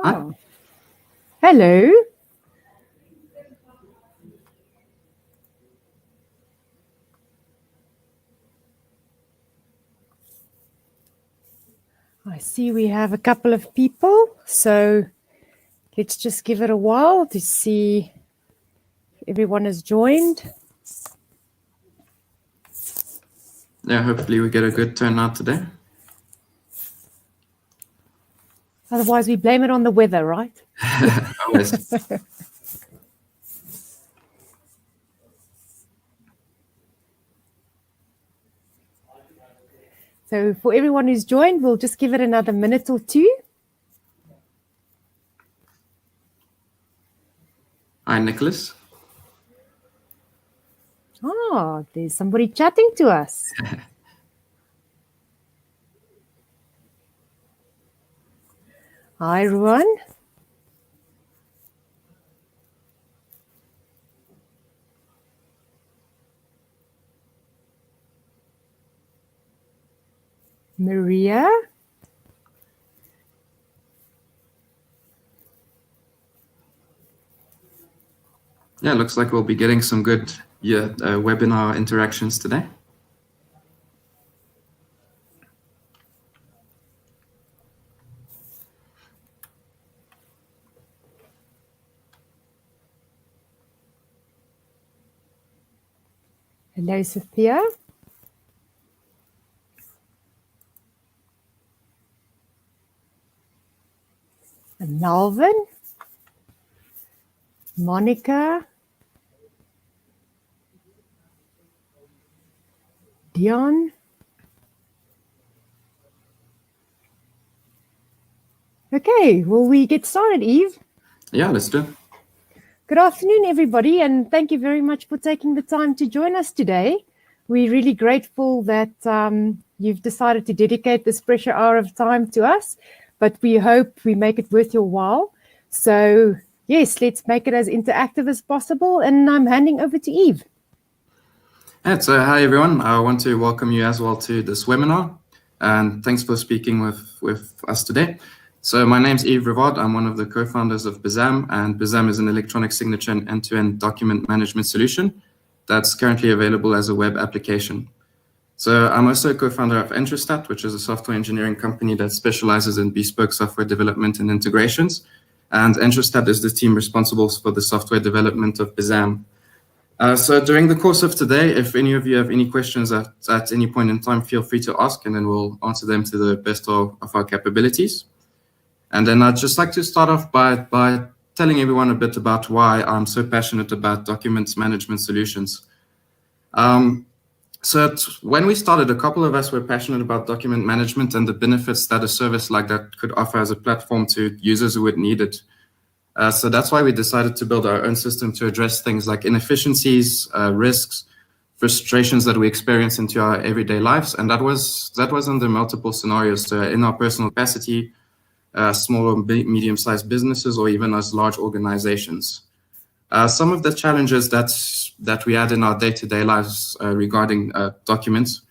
Oh, hello. I see we have a couple of people, so let's just give it a while to see if everyone has joined. Yeah, hopefully we get a good turnout today. Otherwise, we blame it on the weather, right? Always. So for everyone who's joined, we'll just give it another minute or two. Hi, Nicholas. Ah, there's somebody chatting to us. Hi, Ruan. Maria. Yeah, looks like we'll be getting some good webinar interactions today. Hello, Sophia. And Melvin. Monica. Dion. Okay, will we get started, Eve? Yeah, let's do it. Good afternoon, everybody, and thank you very much for taking the time to join us today. We're really grateful that you've decided to dedicate this precious hour of time to us, but we hope we make it worth your while. So, yes, let's make it as interactive as possible, and I'm handing over to Eve. Yeah, so hi, everyone. I want to welcome you as well to this webinar, and thanks for speaking with us today. So my name's Yves Rivard. I'm one of the co-founders of Bizzamm, and Bizzamm is an electronic signature and end-to-end document management solution that's currently available as a web application. So I'm also a co-founder of Entrostat, which is a software engineering company that specializes in bespoke software development and integrations. And Entrostat is the team responsible for the software development of Bizzamm. So during the course of today, if any of you have any questions at any point in time, feel free to ask, and then we'll answer them to the best of our capabilities. And then I'd just like to start off by telling everyone a bit about why I'm so passionate about document management solutions. So when we started, a couple of us were passionate about document management and the benefits that a service like that could offer as a platform to users who would need it. So that's why we decided to build our own system to address things like inefficiencies, risks, frustrations that we experience into our everyday lives. And that was under multiple scenarios. So in our personal capacity, small or medium-sized businesses, or even as large organizations. Some of the challenges that we had in our day-to-day lives regarding documents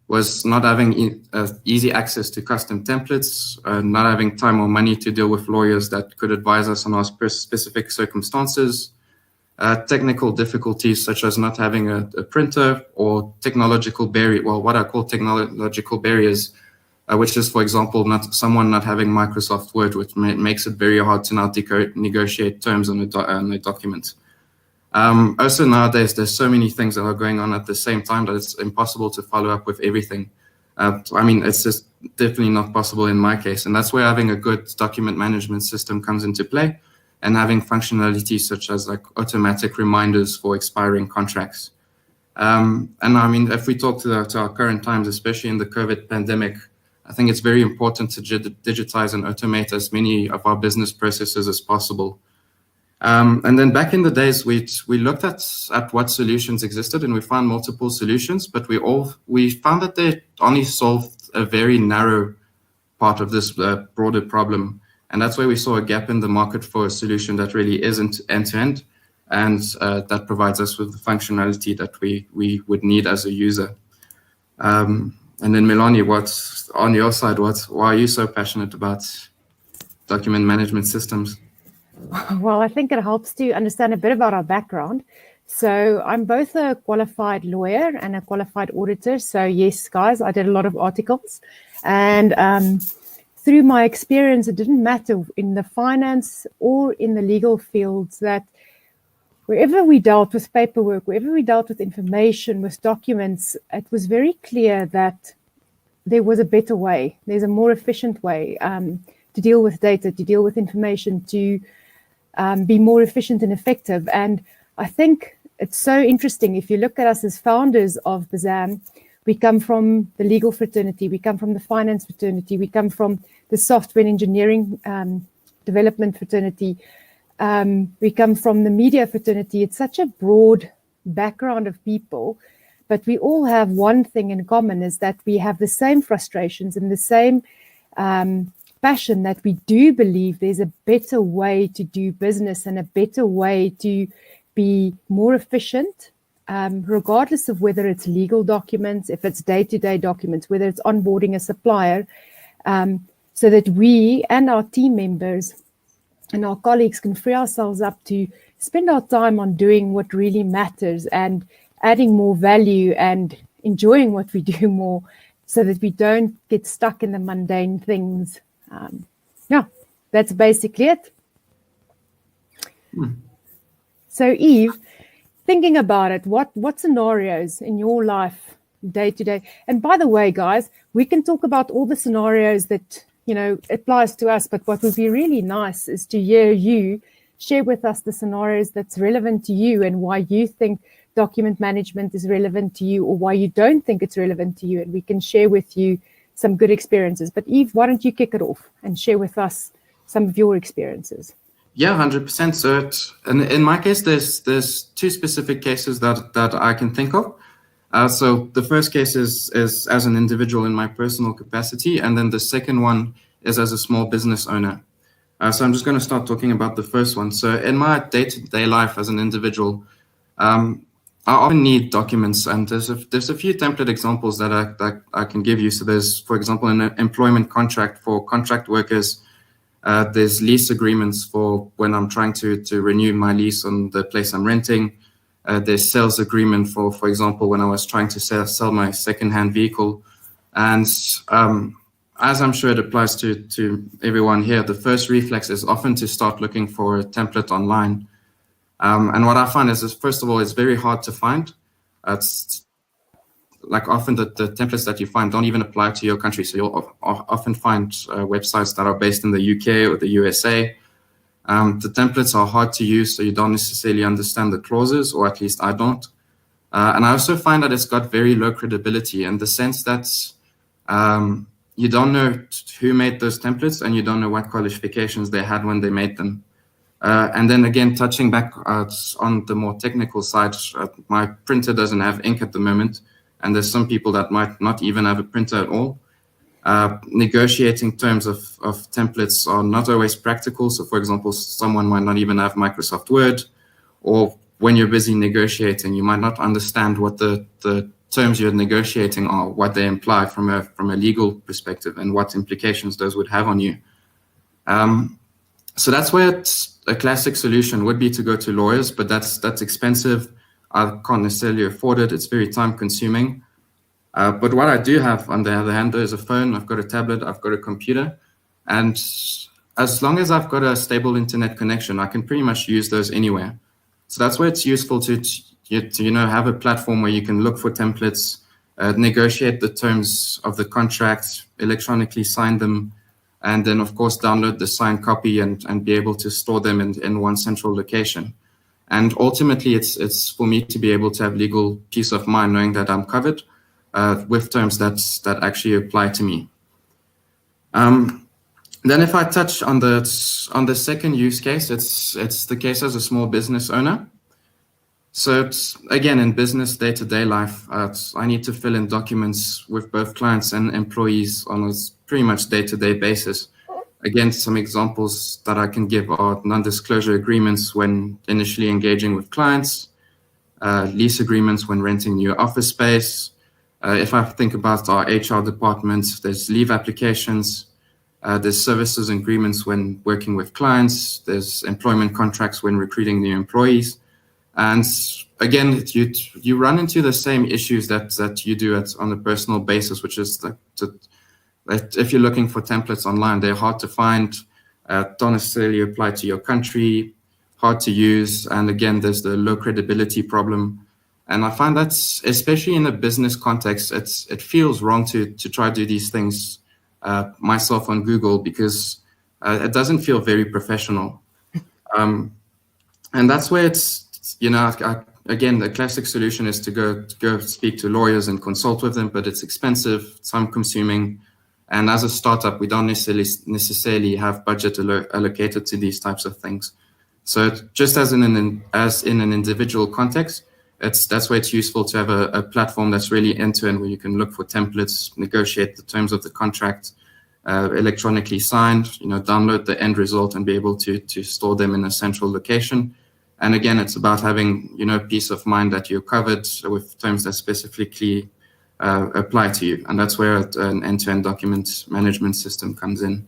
was not having easy access to custom templates, not having time or money to deal with lawyers that could advise us on our specific circumstances, technical difficulties such as not having a printer, or technological barrier, well, what I call technological barriers, which is, for example, someone not having Microsoft Word, which makes it very hard to now negotiate terms on a document. Also nowadays, there's so many things that are going on at the same time that it's impossible to follow up with everything. I mean, it's just definitely not possible in my case. And that's where having a good document management system comes into play, and having functionalities such as like automatic reminders for expiring contracts. And I mean, if we talk to our current times, especially in the COVID pandemic, I think it's very important to digitize and automate as many of our business processes as possible. And then back in the days, we looked at what solutions existed, and we found multiple solutions, but we found that they only solved a very narrow part of this broader problem. And that's where we saw a gap in the market for a solution that really isn't end-to-end, and that provides us with the functionality that we would need as a user. And then Melanie, what's on your side? Why are you so passionate about document management systems? Well, I think it helps to understand a bit about our background. So I'm both a qualified lawyer and a qualified auditor. So yes, guys, I did a lot of articles. And through my experience, it didn't matter in the finance or in the legal fields that wherever we dealt with paperwork, wherever we dealt with information, with documents, it was very clear that there was a better way. There's a more efficient way to deal with data, to deal with information, to be more efficient and effective. And I think it's so interesting. If you look at us as founders of Bizzamm, we come from the legal fraternity, we come from the finance fraternity, we come from the software engineering development fraternity, we come from the media fraternity. It's such a broad background of people, but we all have one thing in common, is that we have the same frustrations and the same passion, that we do believe there's a better way to do business and a better way to be more efficient, regardless of whether it's legal documents, if it's day-to-day documents, whether it's onboarding a supplier, so that we and our team members and our colleagues can free ourselves up to spend our time on doing what really matters and adding more value and enjoying what we do more, so that we don't get stuck in the mundane things. Yeah, that's basically it. So Eve, thinking about it, what scenarios in your life day to day? And by the way, guys, we can talk about all the scenarios that, applies to us, but what would be really nice is to hear you share with us the scenarios that's relevant to you and why you think document management is relevant to you, or why you don't think it's relevant to you, and we can share with you some good experiences. But Eve, why don't you kick it off and share with us some of your experiences? Yeah, 100%. So in my case, there's two specific cases that I can think of. So the first case is as an individual in my personal capacity, and then the second one is as a small business owner. So I'm just going to start talking about the first one. So in my day-to-day life as an individual, I often need documents, and there's a few template examples that I can give you. So there's, for example, an employment contract for contract workers. There's lease agreements for when I'm trying to renew my lease on the place I'm renting. There's sales agreement for example, when I was trying to sell my second-hand vehicle. And as I'm sure it applies to everyone here, the first reflex is often to start looking for a template online. And what I find is, first of all, it's very hard to find. It's like often the templates that you find don't even apply to your country. So you'll often find websites that are based in the UK or the USA. The templates are hard to use, so you don't necessarily understand the clauses, or at least I don't. And I also find that it's got very low credibility, in the sense that you don't know who made those templates, and you don't know what qualifications they had when they made them. And then again, touching back on the more technical side, my printer doesn't have ink at the moment, and there's some people that might not even have a printer at all. Negotiating terms of templates are not always practical. So for example, someone might not even have Microsoft Word, or when you're busy negotiating, you might not understand what the terms you're negotiating are, what they imply from a legal perspective, and what implications those would have on you. So that's where a classic solution would be to go to lawyers, but that's expensive. I can't necessarily afford it. It's very time consuming. But what I do have, on the other hand, though, is a phone. I've got a tablet, I've got a computer. And as long as I've got a stable internet connection, I can pretty much use those anywhere. So that's where it's useful to have a platform where you can look for templates, negotiate the terms of the contract, electronically sign them, and then, of course, download the signed copy and be able to store them in one central location. And ultimately, it's for me to be able to have legal peace of mind, knowing that I'm covered with terms that actually apply to me. Then if I touch on the second use case, it's the case as a small business owner. So it's, again, in business day-to-day life, I need to fill in documents with both clients and employees on a pretty much day-to-day basis. Again, some examples that I can give are non-disclosure agreements when initially engaging with clients, lease agreements when renting new office space. If I think about our HR department, there's leave applications, There's services agreements when working with clients. There's employment contracts when recruiting new employees. And again, you run into the same issues that you do on a personal basis, which is that if you're looking for templates online, they're hard to find, don't necessarily apply to your country, hard to use. And again, there's the low credibility problem. And I find that's, especially in a business context, it feels wrong to try to do these things myself on Google, because it doesn't feel very professional. And that's where again, the classic solution is to go speak to lawyers and consult with them, but it's expensive, time consuming. And as a startup, we don't necessarily have budget allocated to these types of things. So just as in an individual context, that's where it's useful to have a platform that's really end-to-end, where you can look for templates, negotiate the terms of the contract, electronically signed, download the end result and be able to store them in a central location. And again, it's about having, peace of mind that you're covered with terms that specifically apply to you. And that's where an end-to-end document management system comes in.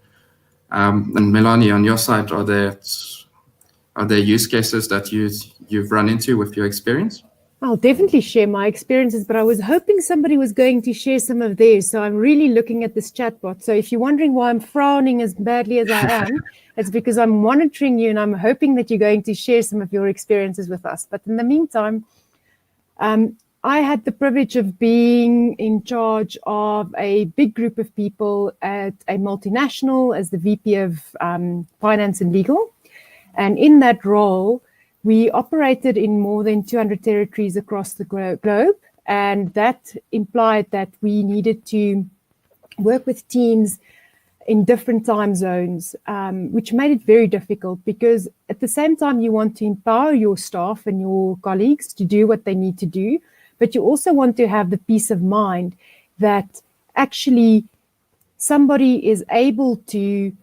And Melanie, on your side, are there use cases that you've run into with your experience? I'll definitely share my experiences, but I was hoping somebody was going to share some of theirs. So I'm really looking at this chatbot. So if you're wondering why I'm frowning as badly as I am, it's because I'm monitoring you and I'm hoping that you're going to share some of your experiences with us. But in the meantime, I had the privilege of being in charge of a big group of people at a multinational as the VP of Finance and Legal. And in that role, we operated in more than 200 territories across the globe, and that implied that we needed to work with teams in different time zones, which made it very difficult, because at the same time you want to empower your staff and your colleagues to do what they need to do, but you also want to have the peace of mind that actually somebody is able to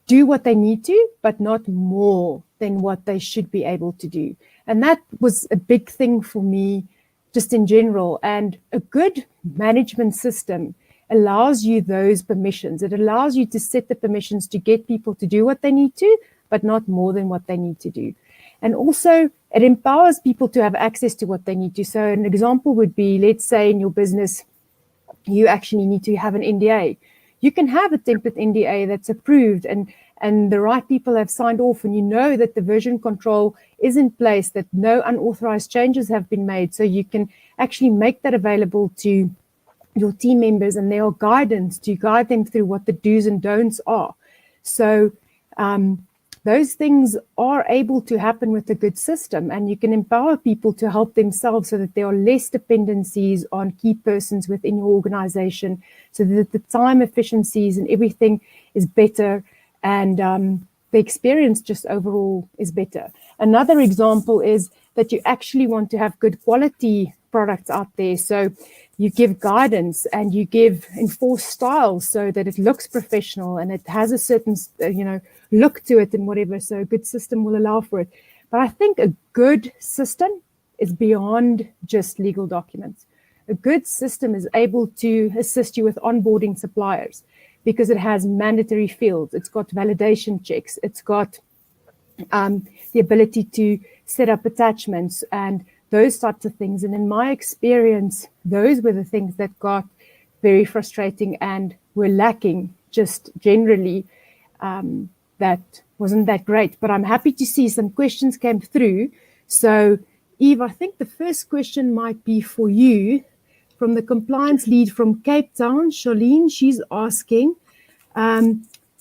do what they need to, but not more than what they should be able to do. And that was a big thing for me, just in general. And a good management system allows you those permissions. It allows you to set the permissions to get people to do what they need to, but not more than what they need to do. And also, it empowers people to have access to what they need to. So an example would be, let's say in your business, you actually need to have an NDA. You can have a template NDA that's approved and the right people have signed off, and you know that the version control is in place, that no unauthorized changes have been made. So you can actually make that available to your team members, and there are guidance to guide them through what the do's and don'ts are. So those things are able to happen with a good system, and you can empower people to help themselves so that there are less dependencies on key persons within your organization, so that the time efficiencies and everything is better, and the experience just overall is better. Another example is that you actually want to have good quality products out there. So you give guidance and you give enforced styles so that it looks professional and it has a certain, look to it and whatever. So a good system will allow for it. But I think a good system is beyond just legal documents. A good system is able to assist you with onboarding suppliers because it has mandatory fields. It's got validation checks. It's got the ability to set up attachments and those types of things. And in my experience, those were the things that got very frustrating and were lacking just generally. That wasn't that great, but I'm happy to see some questions came through. So Eve, I think the first question might be for you from the compliance lead from Cape Town, Charlene. She's asking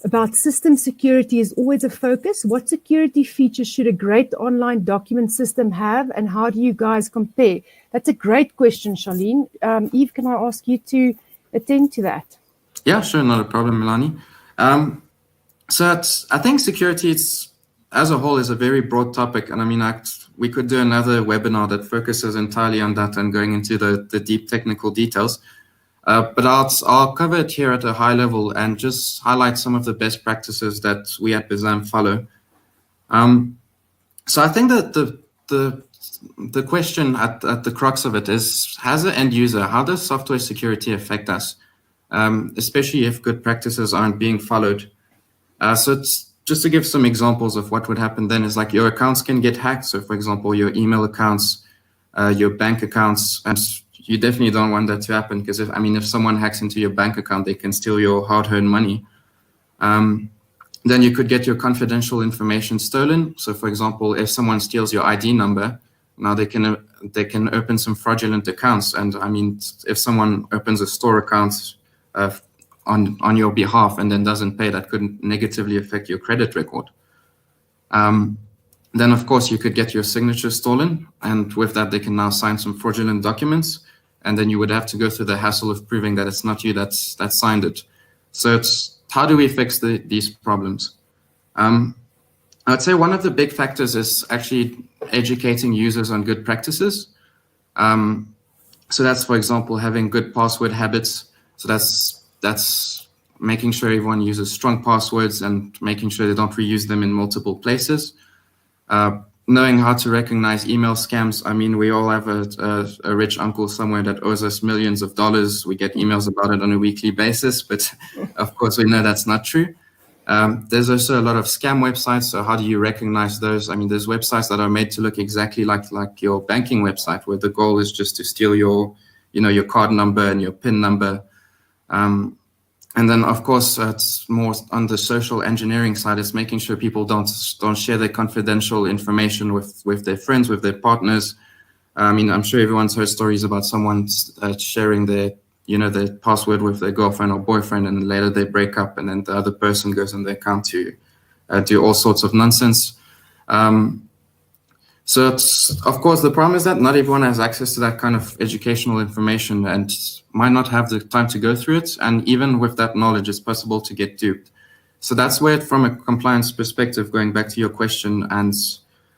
about system security is always a focus. What security features should a great online document system have, and how do you guys compare? That's a great question, Charlene. Eve, can I ask you to attend to that? Yeah, sure, not a problem, Melanie. So I think security as a whole is a very broad topic. And I mean, we could do another webinar that focuses entirely on that and going into the deep technical details. But I'll cover it here at a high level and just highlight some of the best practices that we at Bizzamm follow. So I think that the question at the crux of it is, as an end user, how does software security affect us? especially if good practices aren't being followed. So it's just to give some examples of what would happen then is like your accounts can get hacked. So for example, your email accounts, your bank accounts, and you definitely don't want that to happen because if someone hacks into your bank account, they can steal your hard-earned money. Then you could get your confidential information stolen. So for example, if someone steals your ID number, now they can open some fraudulent accounts. And I mean, if someone opens a store account on your behalf and then doesn't pay, that could negatively affect your credit record. Then of course you could get your signature stolen, and with that they can now sign some fraudulent documents, and then you would have to go through the hassle of proving that it's not you that signed it. So it's how do we fix these problems? I'd say one of the big factors is actually educating users on good practices. So that's, for example, having good password habits. So that's making sure everyone uses strong passwords and making sure they don't reuse them in multiple places. Knowing how to recognize email scams. I mean, we all have a rich uncle somewhere that owes us millions of dollars. We get emails about it on a weekly basis, but of course we know that's not true. There's also a lot of scam websites. So how do you recognize those? I mean, there's websites that are made to look exactly like your banking website, where the goal is just to steal your card number and your PIN number. And then, of course, it's more on the social engineering side. It's making sure people don't share their confidential information with their friends, with their partners. I mean, I'm sure everyone's heard stories about someone sharing their password with their girlfriend or boyfriend, and later they break up, and then the other person goes on their account to do all sorts of nonsense. So it's, of course, the problem is that not everyone has access to that kind of educational information and might not have the time to go through it. And even with that knowledge, it's possible to get duped. So that's where, from a compliance perspective, going back to your question, and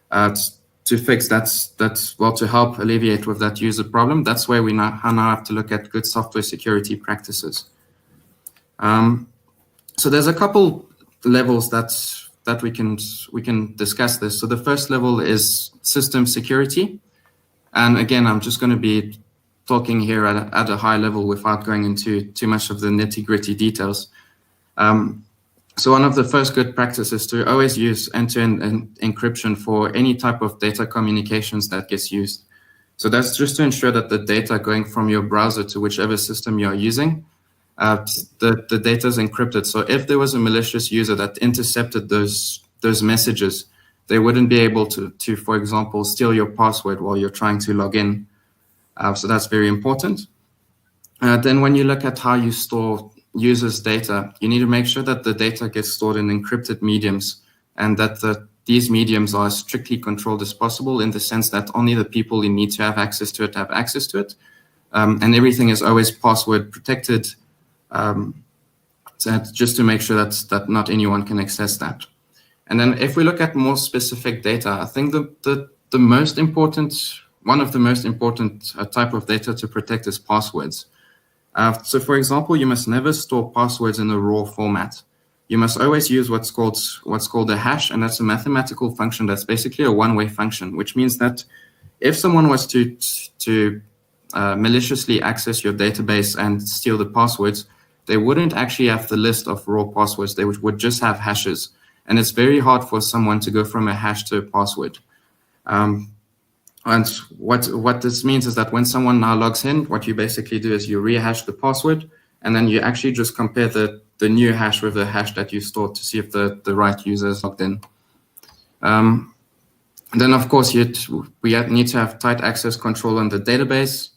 to fix to help alleviate with that user problem, that's where we now have to look at good software security practices. So there's a couple levels that we can discuss this. So the first level is system security. And again, I'm just going to be talking here at a high level without going into too much of the nitty-gritty details. So one of the first good practices is to always use end-to-end encryption for any type of data communications that gets used. So that's just to ensure that the data going from your browser to whichever system you're using, the data is encrypted. So if there was a malicious user that intercepted those messages, they wouldn't be able to, for example, steal your password while you're trying to log in. So that's very important. Then when you look at how you store users' data, you need to make sure that the data gets stored in encrypted mediums, and that these mediums are as strictly controlled as possible, in the sense that only the people who need to have access to it have access to it. And everything is always password protected, just to make sure that not anyone can access that. And then if we look at more specific data, I think the most important, one of the most important type of data to protect is passwords. So for example, you must never store passwords in a raw format. You must always use what's called a hash, and that's a mathematical function that's basically a one-way function, which means that if someone was to maliciously access your database and steal the passwords, they wouldn't actually have the list of raw passwords. They would just have hashes. And it's very hard for someone to go from a hash to a password. And what this means is that when someone now logs in, what you basically do is you rehash the password, and then you actually just compare the new hash with the hash that you stored to see if the right user is logged in. Then, of course, we need to have tight access control on the database,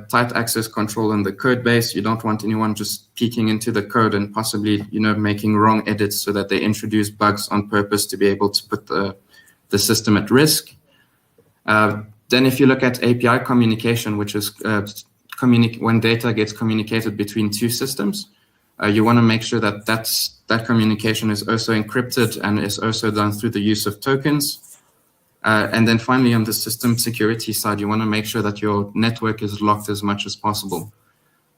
tight access control on the code base. You don't want anyone just peeking into the code and possibly, making wrong edits so that they introduce bugs on purpose to be able to put the system at risk. Then if you look at API communication, which is when data gets communicated between two systems, you want to make sure that communication is also encrypted and is also done through the use of tokens. And then finally, on the system security side, you want to make sure that your network is locked as much as possible,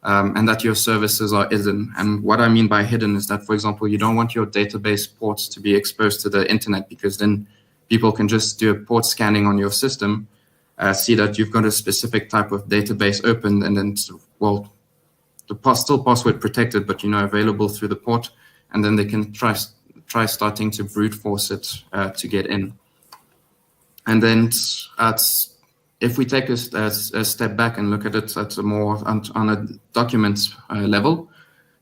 and that your services are hidden. And what I mean by hidden is that, for example, you don't want your database ports to be exposed to the internet, because then people can just do a port scanning on your system, see that you've got a specific type of database open, and then, still password protected, but available through the port, and then they can try starting to brute force it to get in. And then if we take a step back and look at it at a more on a document level,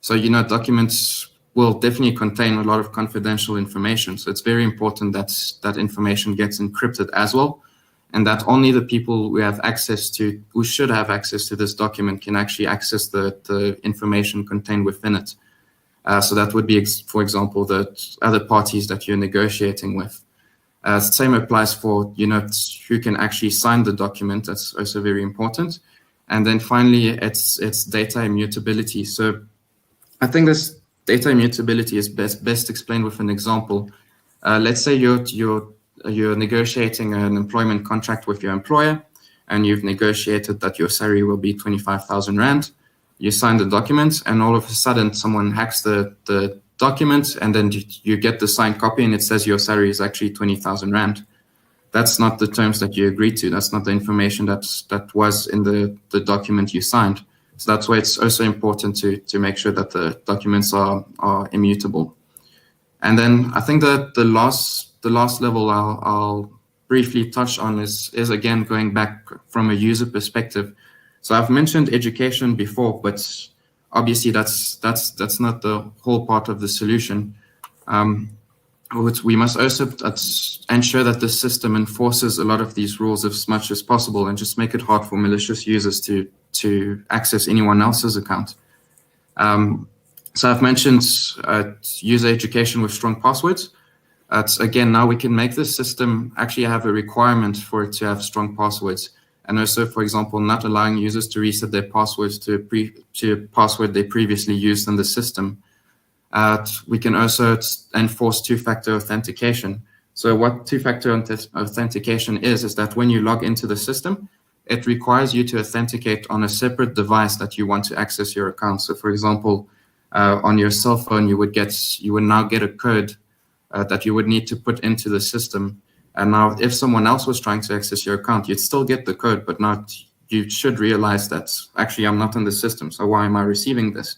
so documents will definitely contain a lot of confidential information. So it's very important that that information gets encrypted as well, and that only the people who should have access to this document can actually access the information contained within it. So that would be, for example, the other parties that you're negotiating with. Same applies for who can actually sign the document. That's also very important. And then finally, it's data immutability. So I think this data immutability is best explained with an example. Let's say you're negotiating an employment contract with your employer, and you've negotiated that your salary will be 25,000 Rand. You sign the document, and all of a sudden someone hacks the document, and then you get the signed copy, and it says your salary is actually 20,000 Rand. That's not the terms that you agreed to. That's not the information that was in the document you signed. So that's why it's also important to make sure that the documents are immutable. And then I think that the last level I'll briefly touch on is again going back from a user perspective. So I've mentioned education before, but obviously that's not the whole part of the solution. We must also ensure that the system enforces a lot of these rules as much as possible, and just make it hard for malicious users to access anyone else's account. So I've mentioned user education with strong passwords. Again, now we can make the system actually have a requirement for it to have strong passwords. And also, for example, not allowing users to reset their passwords to a password they previously used in the system. We can also enforce two-factor authentication. So what two-factor authentication is that when you log into the system, it requires you to authenticate on a separate device that you want to access your account. So for example, on your cell phone, you would now get a code that you would need to put into the system. And now if someone else was trying to access your account, you'd still get the code, but you should realize that actually I'm not in the system. So why am I receiving this?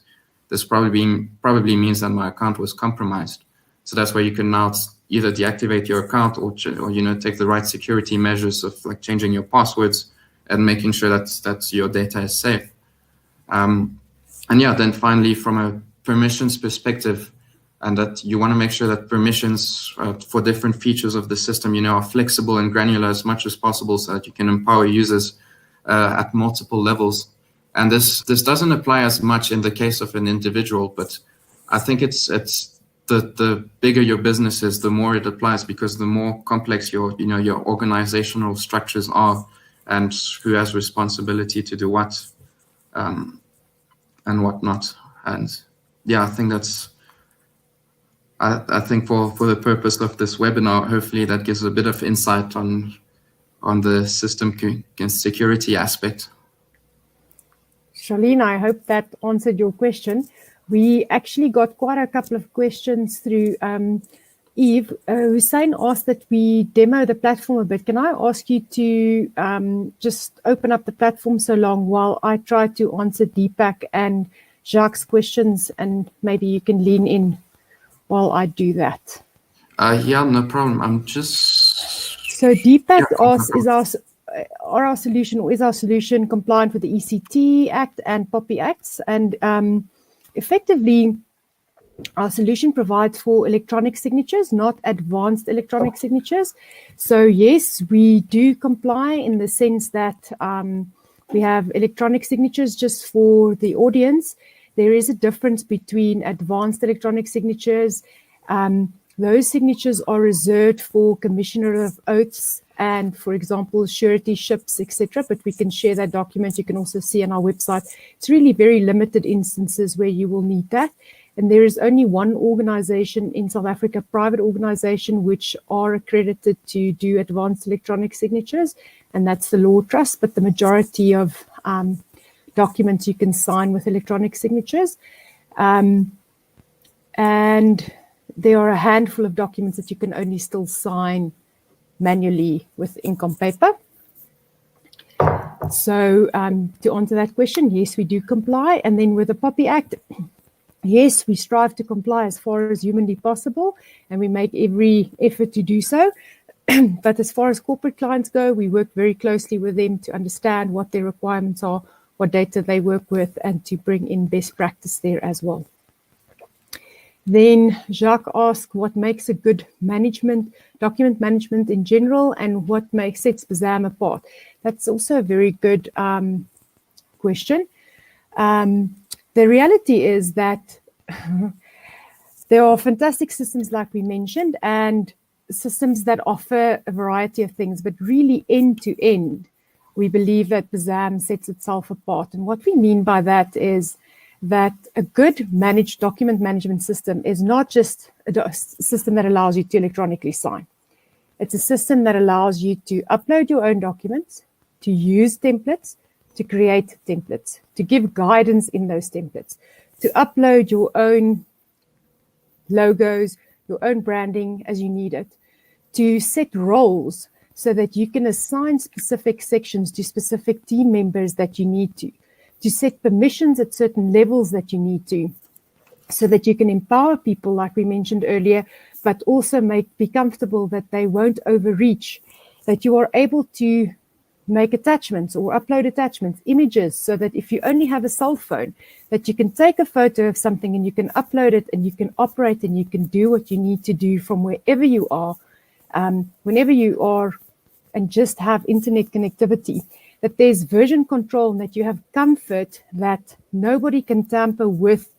This probably means that my account was compromised. So that's where you can now either deactivate your account or take the right security measures of like changing your passwords and making sure that your data is safe. And yeah, then finally, from a permissions perspective, and that you want to make sure that permissions for different features of the system, are flexible and granular as much as possible, so that you can empower users at multiple levels. And this doesn't apply as much in the case of an individual, but I think it's the bigger your business is, the more it applies, because the more complex your organizational structures are, and who has responsibility to do what and whatnot. And yeah, I think that's. I think for the purpose of this webinar, hopefully that gives a bit of insight on the system security aspect. Charlene, I hope that answered your question. We actually got quite a couple of questions through Eve. Hussein asked that we demo the platform a bit. Can I ask you to just open up the platform so long while I try to answer Deepak and Jacques' questions, and maybe you can lean in while I do that? Yeah, no problem. I'm just... So Deepak asks, is our solution compliant with the ECT Act and POPI Acts? And effectively, our solution provides for electronic signatures, not advanced electronic signatures. So yes, we do comply in the sense that we have electronic signatures. Just for the audience, there is a difference between advanced electronic signatures. Those signatures are reserved for commissioner of oaths and, for example, suretyships, etc. But we can share that document. You can also see on our website. It's really very limited instances where you will need that. And there is only one organization in South Africa, private organization, which are accredited to do advanced electronic signatures, and that's the Law Trust. But the majority of documents you can sign with electronic signatures. And there are a handful of documents that you can only still sign manually with ink on paper. So to answer that question, yes, we do comply. And then with the POPI Act, yes, we strive to comply as far as humanly possible, and we make every effort to do so. But as far as corporate clients go, we work very closely with them to understand what their requirements are, what data they work with, and to bring in best practice there as well. Then Jacques asked what makes a good document management in general, and what sets Bizzamm apart. That's also a very good question. The reality is that there are fantastic systems, like we mentioned, and systems that offer a variety of things, but really end to end, we believe that Bizzamm sets itself apart. And what we mean by that is that a good managed document management system is not just a system that allows you to electronically sign. It's a system that allows you to upload your own documents, to use templates, to create templates, to give guidance in those templates, to upload your own logos, your own branding as you need it, to set roles so that you can assign specific sections to specific team members that you need to set permissions at certain levels that you need to, so that you can empower people, like we mentioned earlier, but also be comfortable that they won't overreach, that you are able to make attachments or upload attachments, images, so that if you only have a cell phone, that you can take a photo of something and you can upload it and you can operate and you can do what you need to do from wherever you are, whenever you are, and just have internet connectivity, that there's version control, and that you have comfort that nobody can tamper with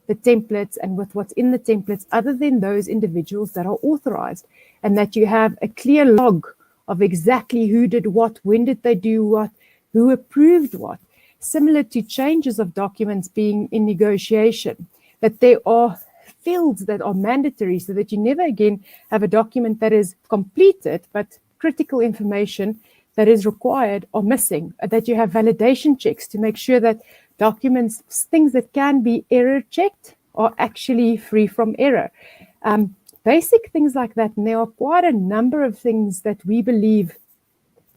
the templates and with what's in the templates other than those individuals that are authorized, and that you have a clear log of exactly who did what, when did they do what, who approved what. Similar to changes of documents being in negotiation, that there are fields that are mandatory so that you never again have a document that is completed, but critical information that is required are missing, that you have validation checks to make sure that documents, things that can be error checked, are actually free from error. Basic things like that. And there are quite a number of things that we believe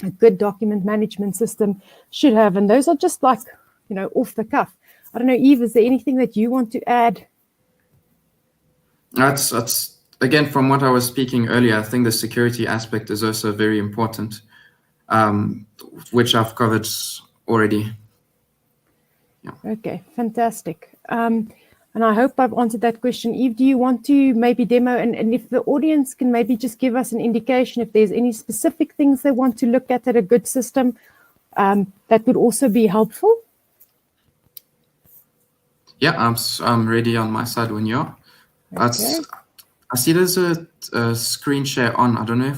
a good document management system should have. And those are just like, off the cuff. I don't know, Eve, is there anything that you want to add? That's again, from what I was speaking earlier, I think the security aspect is also very important, which I've covered already. Yeah. Okay, fantastic. And I hope I've answered that question. Eve, do you want to maybe demo, and if the audience can maybe just give us an indication if there's any specific things they want to look at a good system, that would also be helpful? Yeah, I'm ready on my side when you're. Okay. I see there's a screen share on. I don't know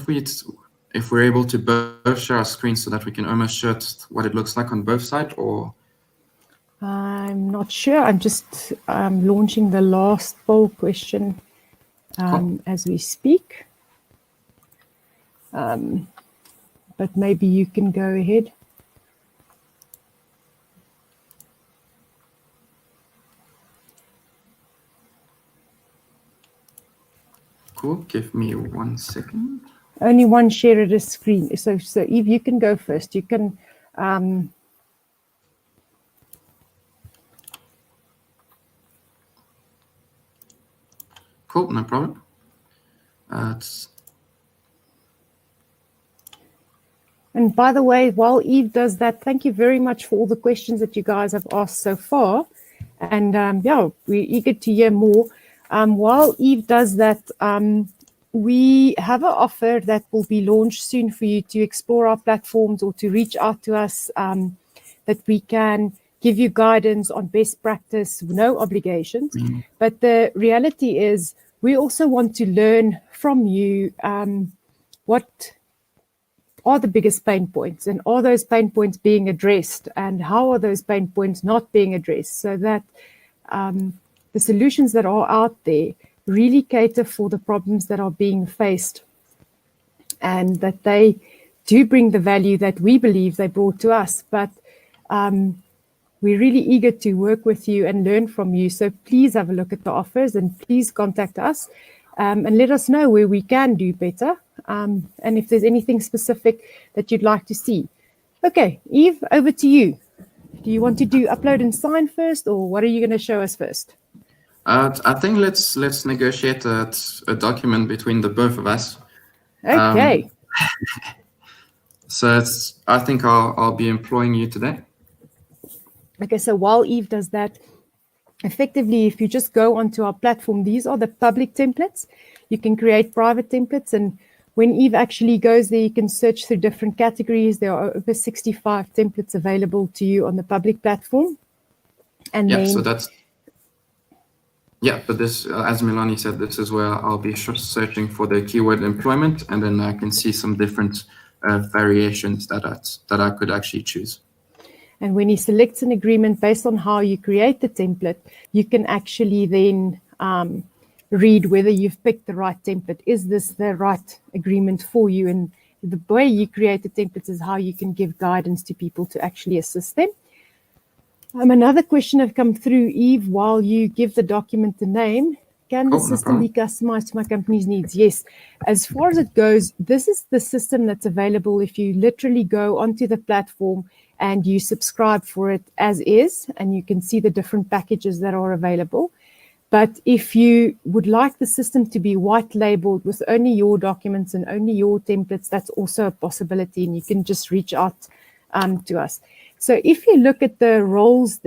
if we're able to both share our screen so that we can almost show what it looks like on both sides, or... I'm not sure. I'm just launching the last poll question Cool. as we speak. But maybe you can go ahead. Cool. Give me 1 second. Only one share at a screen. So Eve, you can go first. You can... Cool, no problem. And by the way, while Eve does that, thank you very much for all the questions that you guys have asked so far. And yeah, we're eager to hear more. While Eve does that, we have an offer that will be launched soon for you to explore our platforms or to reach out to us, that we can give you guidance on best practice, no obligations. Mm-hmm. But the reality is, we also want to learn from you what are the biggest pain points, and are those pain points being addressed, and how are those pain points not being addressed, so that the solutions that are out there really cater for the problems that are being faced, and that they do bring the value that we believe they brought to us. But we're really eager to work with you and learn from you. So please have a look at the offers, and please contact us and let us know where we can do better. And if there's anything specific that you'd like to see. Okay, Eve, over to you. Do you want to do upload and sign first, or what are you going to show us first? I think let's negotiate a document between the both of us. Okay. So I think I'll be employing you today. Okay, so while Eve does that, effectively, if you just go onto our platform, these are the public templates. You can create private templates, and when Eve actually goes there, you can search through different categories. There are over 65 templates available to you on the public platform. And yeah, then, so that's, yeah, but this, as Milani said, this is where I'll be searching for the keyword employment, and then I can see some different variations that I could actually choose. and when he selects an agreement based on how you create the template, you can actually then read whether you've picked the right template. Is this the right agreement for you? And the way you create the templates is how you can give guidance to people to actually assist them. Another question have come through, Eve, while you give the document the name. Can the system be customized to my company's needs? Yes. As far as it goes, this is the system that's available if you literally go onto the platform and you subscribe for it as is, and you can see the different packages that are available. But if you would like the system to be white labeled with only your documents and only your templates, that's also a possibility, and you can just reach out to us. So if you look at the roles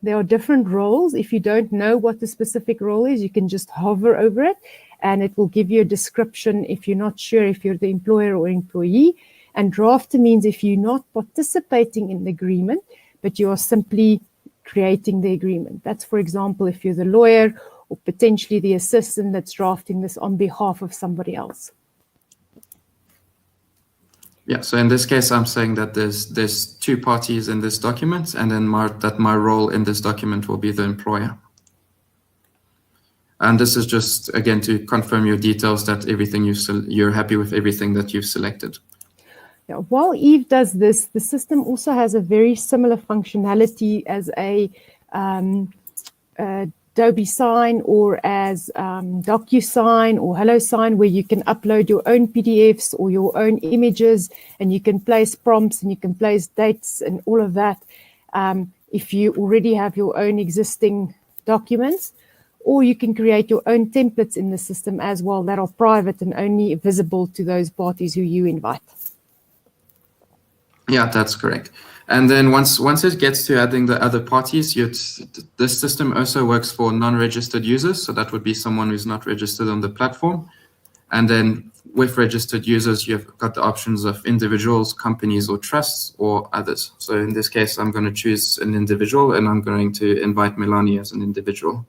there are different roles. If you don't know what the specific role is, you can just hover over it and it will give you a description if you're not sure if you're the employer or employee. And drafter means if you're not participating in the agreement, but you are simply creating the agreement. That's, for example, if you're the lawyer or potentially the assistant that's drafting this on behalf of somebody else. Yeah, so in this case, I'm saying that there's two parties in this document, and then my role in this document will be the employer. And this is just, again, to confirm your details that everything you're happy with everything that you've selected. Yeah, while Eve does this, the system also has a very similar functionality as a Adobe Sign or as DocuSign or HelloSign, where you can upload your own PDFs or your own images, and you can place prompts and you can place dates and all of that if you already have your own existing documents, or you can create your own templates in the system as well that are private and only visible to those parties who you invite. Yeah, that's correct. And then once it gets to adding the other parties, this system also works for non-registered users. So that would be someone who's not registered on the platform. And then with registered users, you've got the options of individuals, companies, or trusts, or others. So in this case, I'm going to choose an individual, and I'm going to invite Milani as an individual.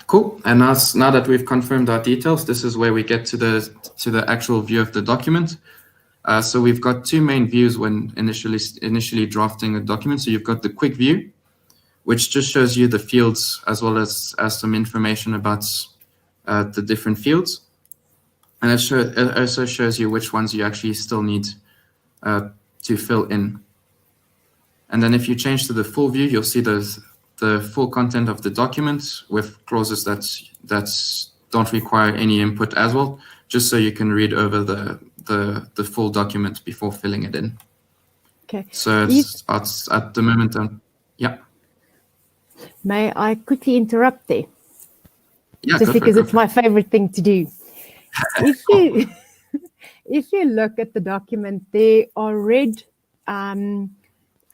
Cool. And now that we've confirmed our details, this is where we get to the actual view of the document. So we've got two main views when initially drafting a document. So you've got the quick view, which just shows you the fields as well as some information about the different fields. And it also shows you which ones you actually still need to fill in. And then if you change to the full view, you'll see the full content of the document with clauses that don't require any input as well, just so you can read over the full document before filling it in. Okay. So it's at the moment, yeah. May I quickly interrupt there? Yeah, just because it's my favorite thing to do. If you look at the document, there are red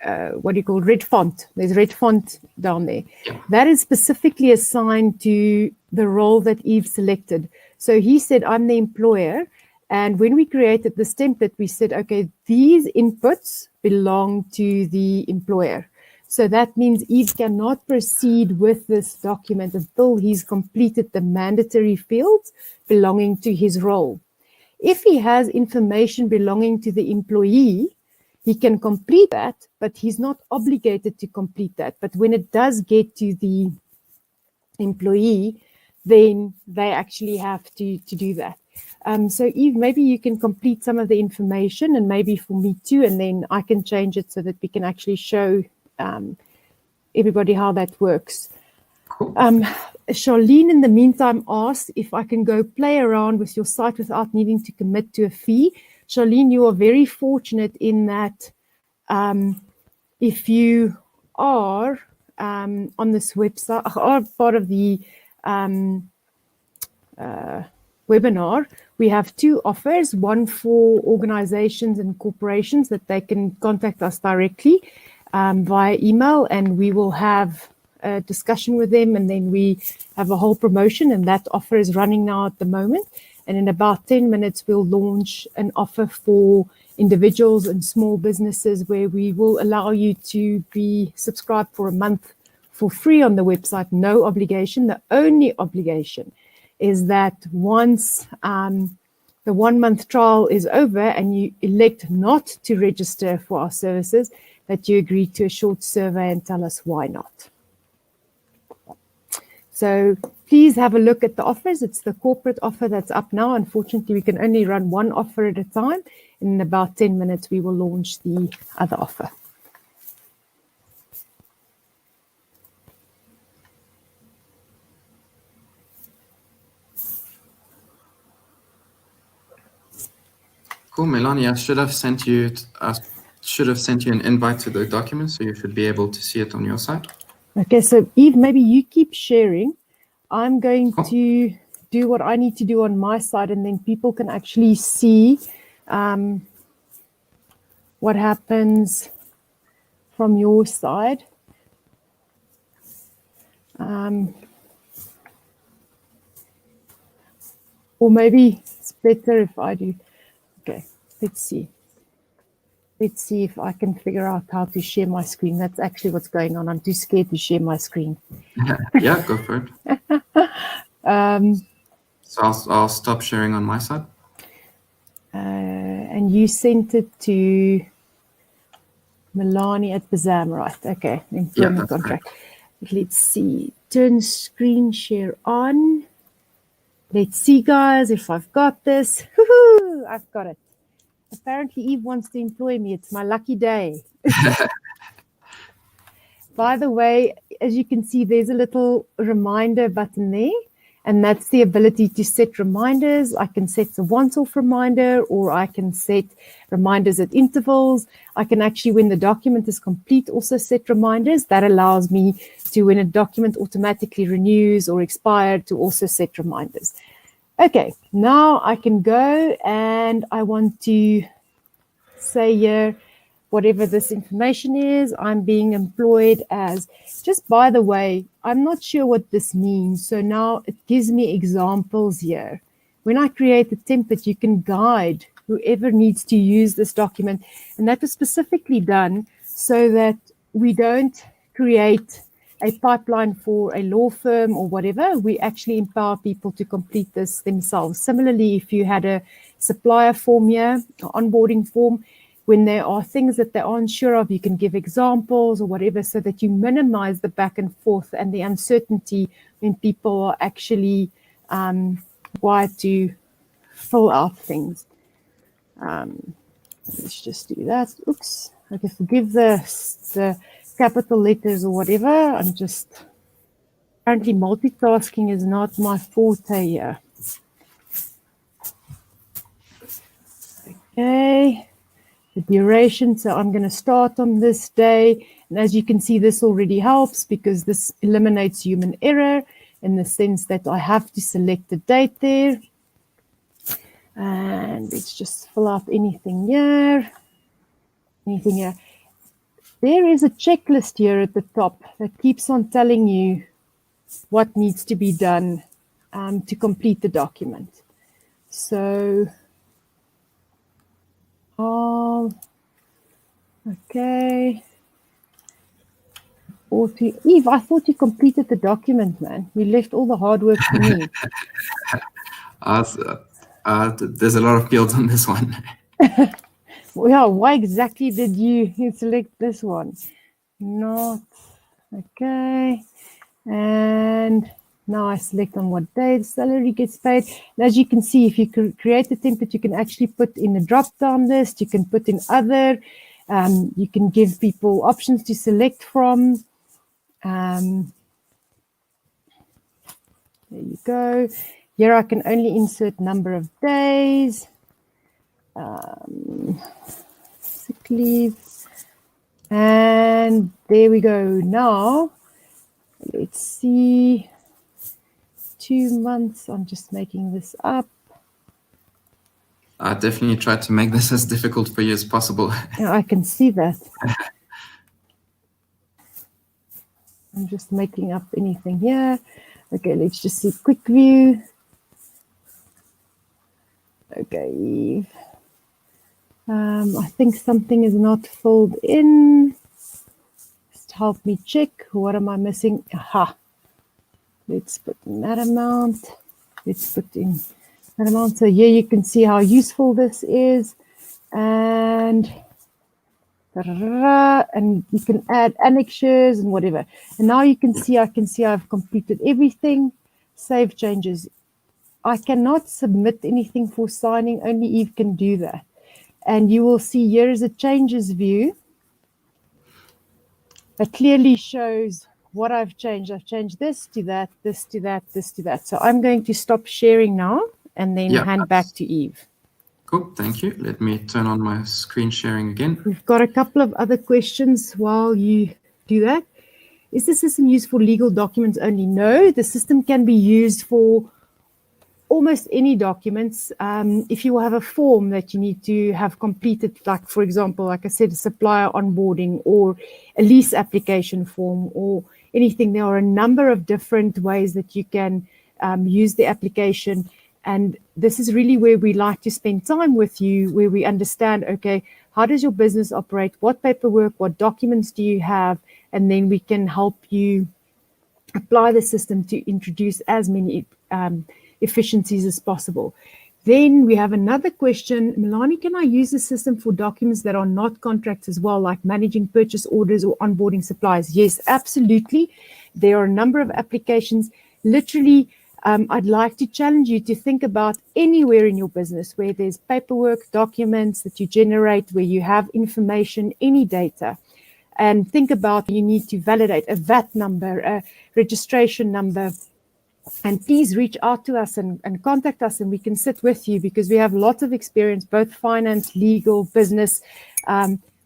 red font. There's red font down there. Yeah. That is specifically assigned to the role that Eve selected. So he said, I'm the employer. And when we created this template, we said, okay, these inputs belong to the employer. So that means Eve cannot proceed with this document until he's completed the mandatory fields belonging to his role. If he has information belonging to the employee, he can complete that, but he's not obligated to complete that. But when it does get to the employee, then they actually have to do that. So Eve, maybe you can complete some of the information, and maybe for me too, and then I can change it so that we can actually show everybody how that works. Cool. Charlene, in the meantime, asked if I can go play around with your site without needing to commit to a fee. Charlene, you are very fortunate in that if you are on this website, are part of the webinar, we have two offers, one for organizations and corporations that they can contact us directly via email, and we will have a discussion with them, and then we have a whole promotion, and that offer is running now at the moment. And in about 10 minutes, we'll launch an offer for individuals and small businesses where we will allow you to be subscribed for a month for free on the website, no obligation. The only obligation is that once the 1 month trial is over and you elect not to register for our services, that you agree to a short survey and tell us why not. So please have a look at the offers. It's the corporate offer that's up now. Unfortunately, we can only run one offer at a time. In about 10 minutes, we will launch the other offer. Cool, Melanie. I should have sent you an invite to the document, so you should be able to see it on your side. Okay, so Eve, maybe you keep sharing. I'm going to do what I need to do on my side, and then people can actually see what happens from your side. Or maybe it's better if I do. Okay, let's see. Let's see if I can figure out how to share my screen. That's actually what's going on. I'm too scared to share my screen. Yeah, go for it. So I'll stop sharing on my side. And you sent it to Melanie at Bizzamm, right? Okay, employment contract. Correct. Let's see. Turn screen share on. Let's see, guys, if I've got this. Woohoo! I've got it. Apparently, Eve wants to employ me. It's my lucky day. By the way, as you can see, there's a little reminder button there, and that's the ability to set reminders. I can set a once-off reminder, or I can set reminders at intervals. I can actually, when the document is complete, also set reminders. That allows me to, when a document automatically renews or expired, to also set reminders. Okay, now I can go, and I want to say here, whatever this information is, I'm being employed as, just by the way, I'm not sure what this means. So now it gives me examples here. When I create a template, you can guide whoever needs to use this document. And that was specifically done so that we don't create a pipeline for a law firm or whatever. We actually empower people to complete this themselves. Similarly, if you had a supplier form here, or onboarding form, when there are things that they aren't sure of, you can give examples or whatever, so that you minimize the back and forth and the uncertainty when people are actually required to fill out things. Let's just do that. Oops. Okay, forgive the capital letters or whatever. I'm just, apparently multitasking is not my forte here. Okay. The duration, so I'm going to start on this day, and as you can see, this already helps because this eliminates human error in the sense that I have to select the date there, and let's just fill out anything here. There is a checklist here at the top that keeps on telling you what needs to be done to complete the document. So okay. Eve, I thought you completed the document, man. You left all the hard work to me. There's a lot of fields on this one. Well, why exactly did you select this one? Not okay. And now I select on what day the salary gets paid. And as you can see, if you create a template, you can actually put in a drop-down list. You can put in other. You can give people options to select from. There you go. Here I can only insert number of days, sick leave, and there we go. Now, let's see, 2 months. I'm just making this up. I definitely tried to make this as difficult for you as possible. Yeah, I can see that. I'm just making up anything here. Okay, let's just see quick view. Okay, I think something is not filled in. Just help me check. What am I missing? Aha. Let's put in that amount. Let's put in that amount. So here you can see how useful this is. And you can add annexures and whatever. And now you can see, I've completed everything. Save changes. I cannot submit anything for signing, only Eve can do that. And you will see here is a changes view that clearly shows what I've changed. I've changed this to that, this to that, this to that. So I'm going to stop sharing now and then hand back to Eve. Cool, thank you. Let me turn on my screen sharing again. We've got a couple of other questions while you do that. Is the system used for legal documents only? No, the system can be used for almost any documents. If you have a form that you need to have completed, like for example, like I said, a supplier onboarding or a lease application form or anything, there are a number of different ways that you can use the application. And this is really where we like to spend time with you, where we understand, okay, how does your business operate? What paperwork, what documents do you have? And then we can help you apply the system to introduce as many efficiencies as possible. Then we have another question. Milani, can I use the system for documents that are not contracts as well, like managing purchase orders or onboarding suppliers? Yes, absolutely. There are a number of applications. Literally, I'd like to challenge you to think about anywhere in your business where there's paperwork, documents that you generate, where you have information, any data. And think about you need to validate a VAT number, a registration number. And please reach out to us and contact us, and we can sit with you because we have lots of experience, both finance, legal, business,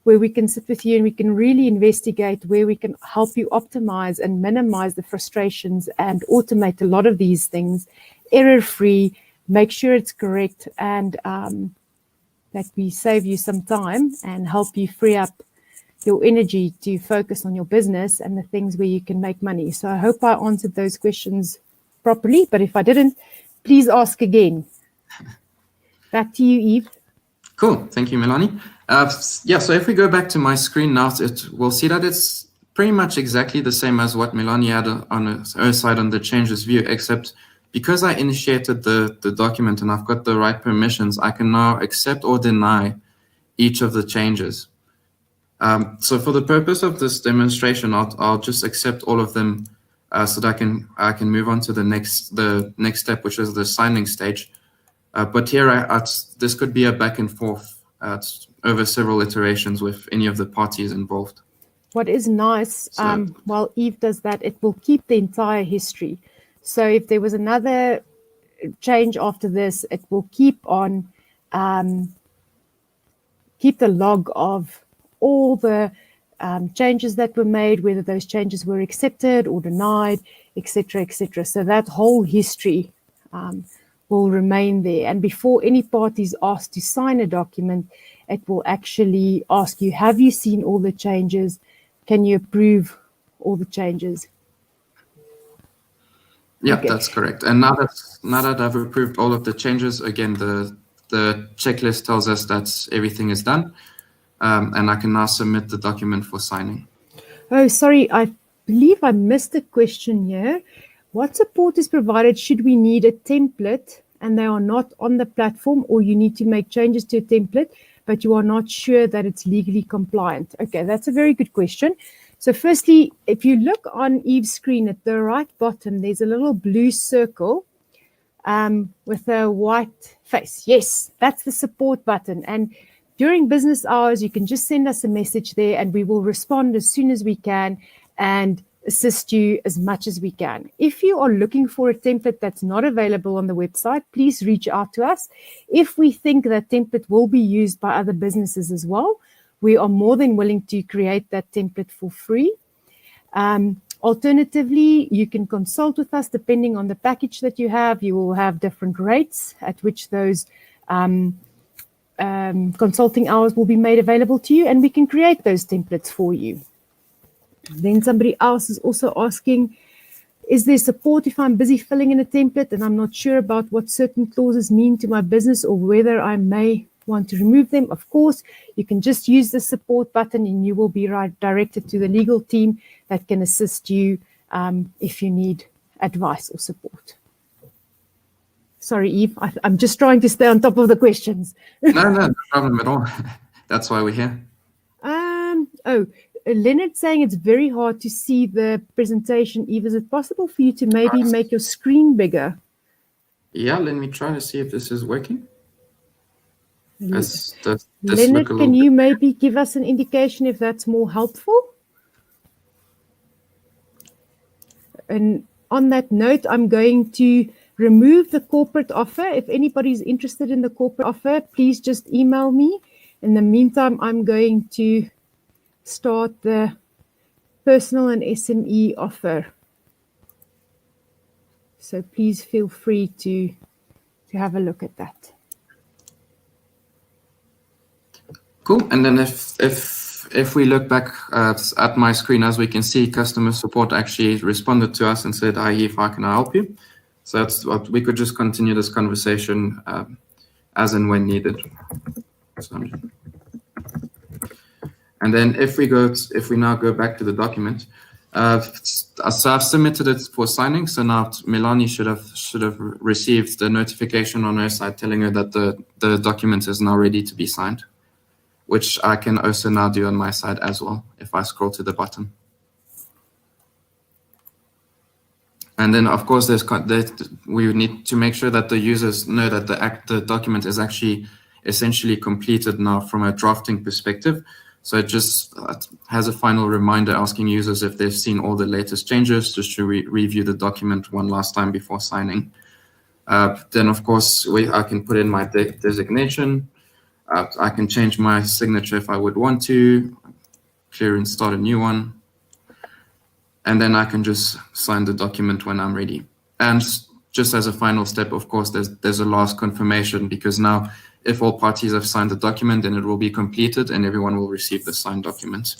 where we can sit with you and we can really investigate where we can help you optimize and minimize the frustrations and automate a lot of these things error-free, make sure it's correct, and that we save you some time and help you free up your energy to focus on your business and the things where you can make money. So I hope I answered those questions properly, but if I didn't, please ask again. Back to you, Eve. Cool, thank you, Milani. So if we go back to my screen now, we'll see that it's pretty much exactly the same as what Milani had on her side on the changes view, except because I initiated the document and I've got the right permissions, I can now accept or deny each of the changes. So for the purpose of this demonstration, I'll just accept all of them so that I can move on to the next step, which is the signing stage. But here, this could be a back and forth over several iterations with any of the parties involved. What is nice, while Eve does that, it will keep the entire history. So if there was another change after this, it will keep on, keep the log of all the changes that were made, whether those changes were accepted or denied, etc., etc. So that whole history will remain there. And before any party is asked to sign a document, it will actually ask you, have you seen all the changes? Can you approve all the changes? Yeah, okay. That's correct. And now that I've approved all of the changes, again, the checklist tells us that everything is done. And I can now submit the document for signing. Oh, sorry, I believe I missed a question here. What support is provided should we need a template and they are not on the platform, or you need to make changes to a template, but you are not sure that it's legally compliant? Okay, that's a very good question. So firstly, if you look on Eve's screen at the right bottom, there's a little blue circle with a white face. Yes, that's the support button. And during business hours, you can just send us a message there and we will respond as soon as we can and assist you as much as we can. If you are looking for a template that's not available on the website, please reach out to us. If we think that template will be used by other businesses as well, we are more than willing to create that template for free. Alternatively, you can consult with us depending on the package that you have. You will have different rates at which those consulting hours will be made available to you, and we can create those templates for you. Then somebody else is also asking, is there support if I'm busy filling in a template and I'm not sure about what certain clauses mean to my business or whether I may want to remove them? Of course, you can just use the support button and you will be directed to the legal team that can assist you if you need advice or support. Sorry, Eve, I'm just trying to stay on top of the questions. No problem at all. That's why we're here. Leonard's saying it's very hard to see the presentation. Eve, is it possible for you to maybe make your screen bigger? Yeah, let me try to see if this is working. Leonard, can you maybe give us an indication if that's more helpful? And on that note, I'm going to remove the corporate offer. If anybody's interested in the corporate offer, please just email me. In the meantime, I'm going to start the personal and SME offer. So please feel free to have a look at that. Cool. And then if we look back at my screen, as we can see, customer support actually responded to us and said, "Hi, Eve, how can I help you?" So that's what we could just continue this conversation as and when needed. And then if we now go back to the document, so I've submitted it for signing. So now Melanie should have received the notification on her side telling her that the document is now ready to be signed, which I can also now do on my side as well if I scroll to the bottom. And then, of course, we need to make sure that the users know that the document is actually essentially completed now from a drafting perspective. So it just has a final reminder asking users if they've seen all the latest changes, just to review the document one last time before signing. Then, of course, I can put in my designation. I can change my signature if I would want to, clear and start a new one. And then I can just sign the document when I'm ready. And just as a final step, of course, there's a last confirmation, because now if all parties have signed the document, then it will be completed and everyone will receive the signed document.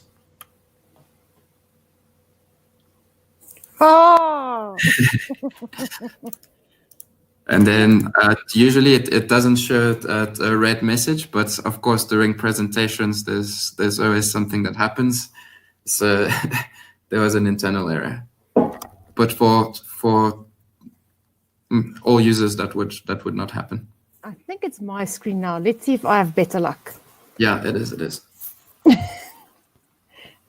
Oh! And then usually it doesn't show a red message, but of course during presentations there's always something that happens. So there was an internal error. But for all users that would not happen. I think it's my screen now. Let's see if I have better luck. Yeah, it is.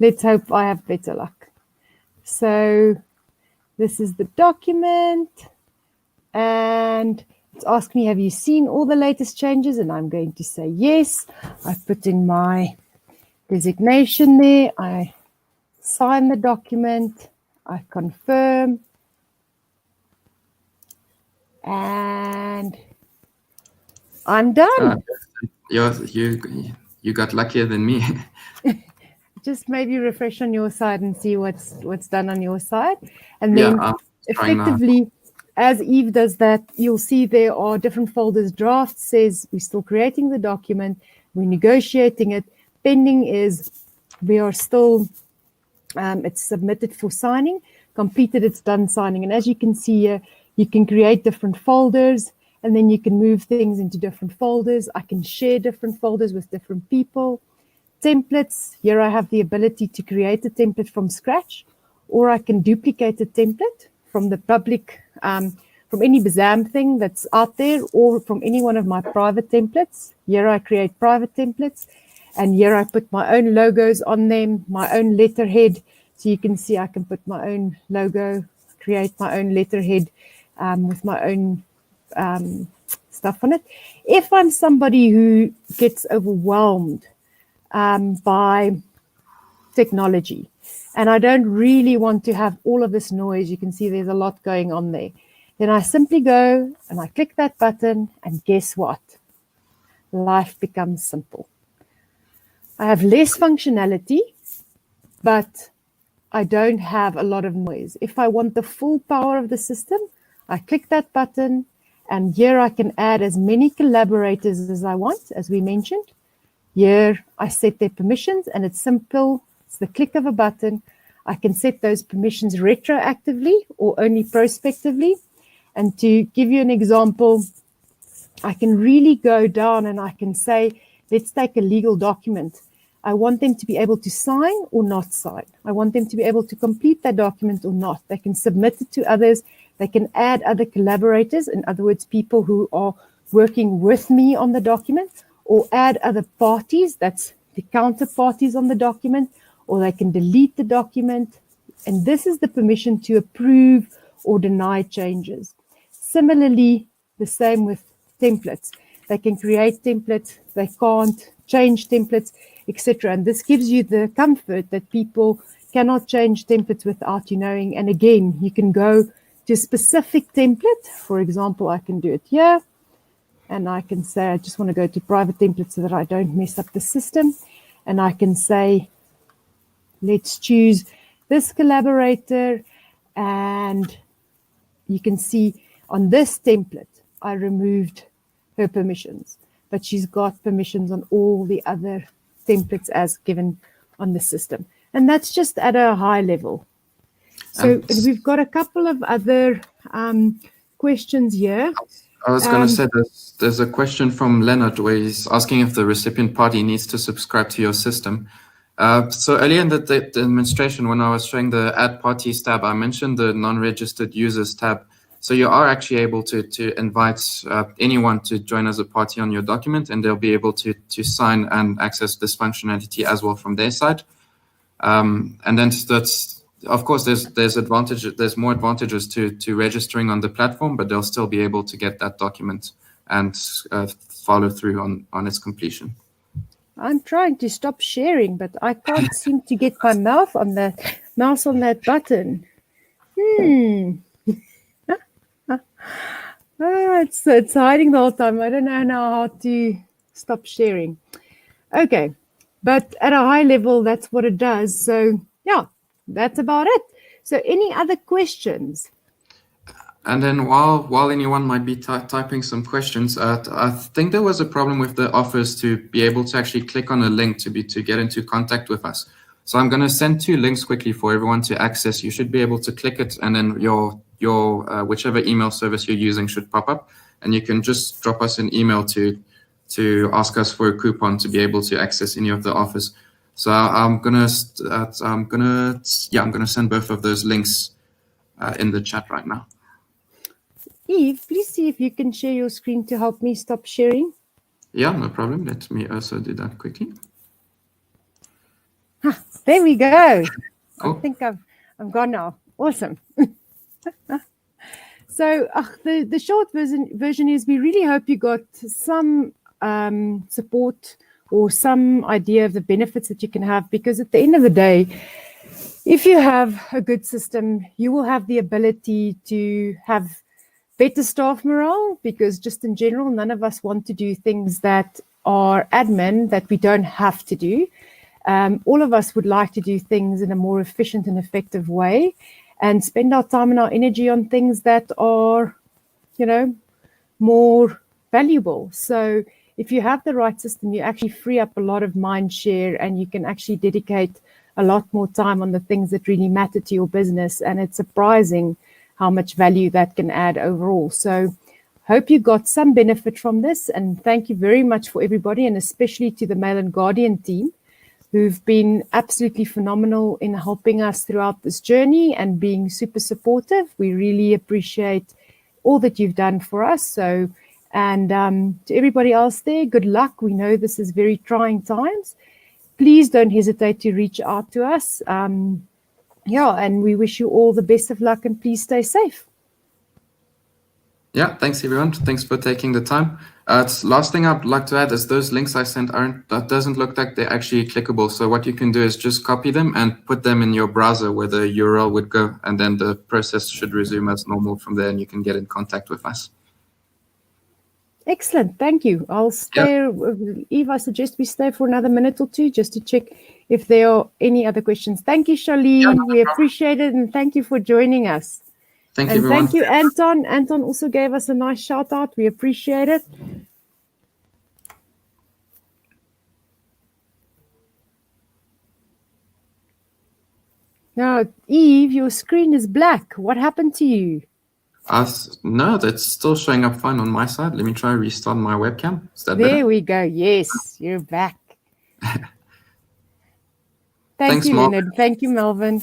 Let's hope I have better luck. So this is the document. And it's asked me, have you seen all the latest changes? And I'm going to say yes. I put in my designation there. I sign the document. I confirm. And I'm done. You got luckier than me. Just maybe refresh on your side and see what's done on your side. And then effectively, as Eve does that, you'll see there are different folders. Draft says we're still creating the document. We're negotiating it. Pending is we are still, it's submitted for signing. Completed, it's done signing. And as you can see here, you can create different folders and then you can move things into different folders. I can share different folders with different people. Templates, here I have the ability to create a template from scratch, or I can duplicate a template from the public, from any Bizzamm thing that's out there, or from any one of my private templates. Here I create private templates, and here I put my own logos on them, my own letterhead. So you can see I can put my own logo, create my own letterhead with my own stuff on it. If I'm somebody who gets overwhelmed by technology, and I don't really want to have all of this noise, you can see there's a lot going on there, then I simply go and I click that button, and guess what? Life becomes simple. I have less functionality, but I don't have a lot of noise. If I want the full power of the system, I click that button, and here I can add as many collaborators as I want, as we mentioned. Here I set their permissions, and it's simple. It's the click of a button. I can set those permissions retroactively or only prospectively. And to give you an example, I can really go down and I can say, let's take a legal document. I want them to be able to sign or not sign. I want them to be able to complete that document or not. They can submit it to others. They can add other collaborators, in other words, people who are working with me on the document, or add other parties, that's the counterparties on the document, or they can delete the document. And this is the permission to approve or deny changes. Similarly, the same with templates. They can create templates, they can't change templates, etc. And this gives you the comfort that people cannot change templates without you knowing. And again, you can go to a specific template. For example, I can do it here. And I can say, I just want to go to private templates so that I don't mess up the system. And I can say, let's choose this collaborator. And you can see on this template, I removed her permissions, but she's got permissions on all the other templates as given on the system. And that's just at a high level. So we've got a couple of other questions here. I was going to say there's a question from Leonard where he's asking if the recipient party needs to subscribe to your system. So earlier in the demonstration, when I was showing the Add Parties tab, I mentioned the non-registered users tab. So you are actually able to invite anyone to join as a party on your document, and they'll be able to sign and access this functionality as well from their side. And then that's, of course, there's more advantages to registering on the platform, but they'll still be able to get that document and follow through on its completion. I'm trying to stop sharing, but I can't seem to get my mouse on that button. It's hiding the whole time. I don't know now how to stop sharing. Okay, but at a high level, that's what it does. So yeah, that's about it. So any other questions? And then while anyone might be typing some questions, I think there was a problem with the offers to be able to actually click on a link to get into contact with us. So I'm going to send 2 links quickly for everyone to access. You should be able to click it, and then your whichever email service you're using should pop up, and you can just drop us an email to ask us for a coupon to be able to access any of the offers. So I'm gonna send both of those links in the chat right now. Eve, please see if you can share your screen to help me stop sharing. Yeah, no problem. Let me also do that quickly. There we go. Cool. I think I'm gone now. Awesome. So the short version is we really hope you got some support or some idea of the benefits that you can have, because at the end of the day, if you have a good system, you will have the ability to have better staff morale, because just in general, none of us want to do things that are admin that we don't have to do. All of us would like to do things in a more efficient and effective way and spend our time and our energy on things that are, more valuable. So if you have the right system, you actually free up a lot of mind share, and you can actually dedicate a lot more time on the things that really matter to your business. And it's surprising how much value that can add overall. So hope you got some benefit from this, and thank you very much for everybody, and especially to the Mail and Guardian team, who've been absolutely phenomenal in helping us throughout this journey and being super supportive. We really appreciate all that you've done for us. So, and to everybody else there, good luck. We know this is very trying times. Please don't hesitate to reach out to us. And we wish you all the best of luck, and please stay safe. Yeah, thanks everyone. Thanks for taking the time. Last thing I'd like to add is those links I sent that doesn't look like they're actually clickable. So what you can do is just copy them and put them in your browser where the URL would go, and then the process should resume as normal from there, and you can get in contact with us. Excellent, thank you. I'll stay, Eve, I suggest we stay for another minute or two just to check if there are any other questions. Thank you, Charlene. We appreciate it, and thank you for joining us. Thank you, everyone. Thank you, Anton. Anton also gave us a nice shout out. We appreciate it. Now, Eve, your screen is black. What happened to you? No, that's still showing up fine on my side. Let me try restart my webcam. Is that better? There we go. Yes, you're back. Thanks, you, Melvin. Leonard. Thank you, Melvin.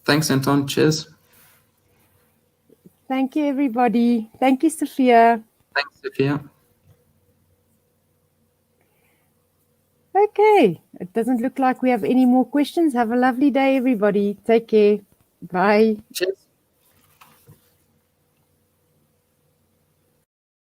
Thanks, Anton. Cheers. Thank you, everybody. Thank you, Sophia. Thanks, Sophia. Okay, it doesn't look like we have any more questions. Have a lovely day, everybody. Take care. Bye. Cheers.